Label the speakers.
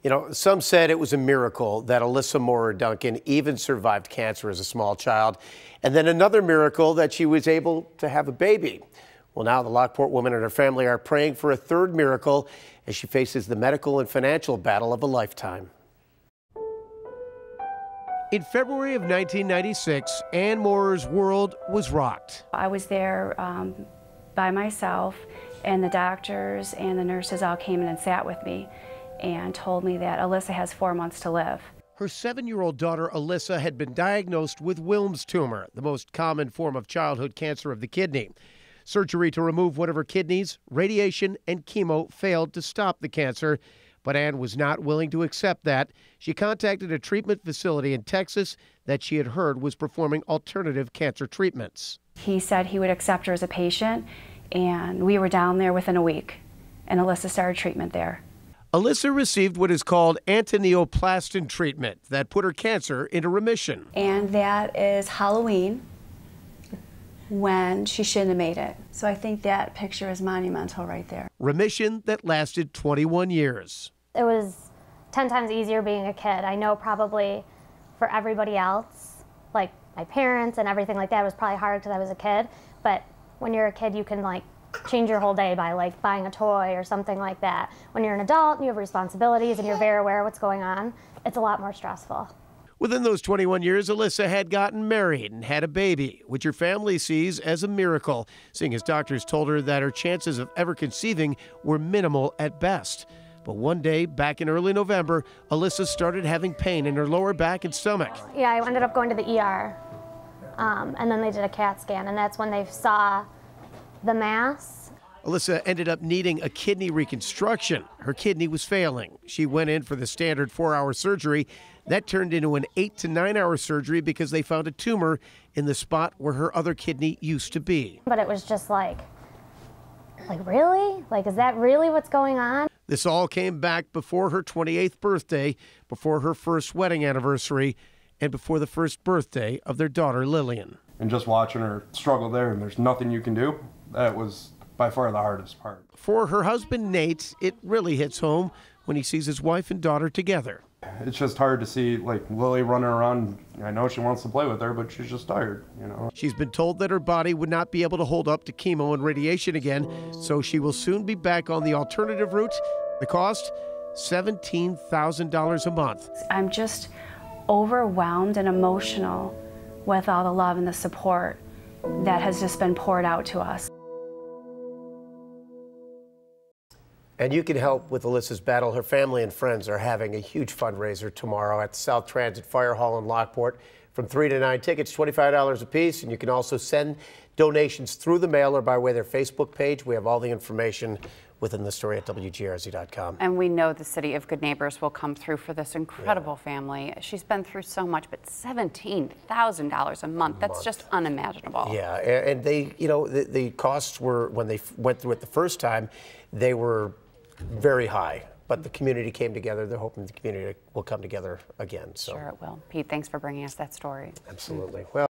Speaker 1: You know, some said it was a miracle that Elysa Maurer Duncan even survived cancer as a small child, and then another miracle that she was able to have a baby. Well, now the Lockport woman and her family are praying for a third miracle as she faces the medical and financial battle of a lifetime. In February of 1996, Ann Maurer's world was rocked.
Speaker 2: I was there by myself, and the doctors and the nurses all came in and sat with me and told me that Elysa has 4 months to live.
Speaker 1: Her 7-year-old daughter, Elysa, had been diagnosed with Wilms tumor, the most common form of childhood cancer of the kidney. Surgery to remove one of her kidneys, radiation, and chemo failed to stop the cancer, but Ann was not willing to accept that. She contacted a treatment facility in Texas that she had heard was performing alternative cancer treatments.
Speaker 2: He said he would accept her as a patient, and we were down there within a week, and Elysa started treatment there.
Speaker 1: Elysa received what is called antineoplastin treatment that put her cancer into remission.
Speaker 2: And that is Halloween, when she shouldn't have made it. So I think that picture is monumental right there.
Speaker 1: Remission that lasted 21 years.
Speaker 3: It was 10 times easier being a kid. I know probably for everybody else, like my parents and everything like that, it was probably hard because I was a kid. But when you're a kid, you can like change your whole day by like buying a toy or something like that. When you're an adult and you have responsibilities and you're very aware of what's going on, it's a lot more stressful.
Speaker 1: Within those 21 years, Elysa had gotten married and had a baby, which her family sees as a miracle, seeing as doctors told her that her chances of ever conceiving were minimal at best. But one day, back in early November, Elysa started having pain in her lower back and stomach.
Speaker 3: Yeah, I ended up going to the ER, and then they did a CAT scan, and that's when they saw the mass.
Speaker 1: Elysa ended up needing a kidney reconstruction. Her kidney was failing. She went in for the standard 4-hour surgery. That turned into an 8 to 9 hour surgery because they found a tumor in the spot where her other kidney used to be.
Speaker 3: But it was just like really? Like, is that really what's going on?
Speaker 1: This all came back before her 28th birthday, before her first wedding anniversary, and before the first birthday of their daughter, Lillian.
Speaker 4: And just watching her struggle there and there's nothing you can do, that was by far the hardest part.
Speaker 1: For her husband, Nate, it really hits home when he sees his wife and daughter together.
Speaker 4: It's just hard to see like Lily running around. I know she wants to play with her, but she's just tired, you know.
Speaker 1: She's been told that her body would not be able to hold up to chemo and radiation again, so she will soon be back on the alternative route. The cost, $17,000 a month.
Speaker 2: I'm just overwhelmed and emotional with all the love and the support that has just been poured out to us.
Speaker 1: And you can help with Elysa's battle. Her family and friends are having a huge fundraiser tomorrow at the South Transit Fire Hall in Lockport from 3 to 9. Tickets, $25 a piece, and you can also send donations through the mail or by way of their Facebook page. We have all the information within the story at WGRZ.com.
Speaker 5: And we know the City of Good Neighbors will come through for this incredible family. She's been through so much, but $17,000 a month, that's just unimaginable.
Speaker 1: Yeah, and they, you know, the costs were, when they went through it the first time, they were very high, but the community came together. They're hoping the community will come together again. So.
Speaker 5: Sure it will. Pete, thanks for bringing us that story.
Speaker 1: Absolutely. Well.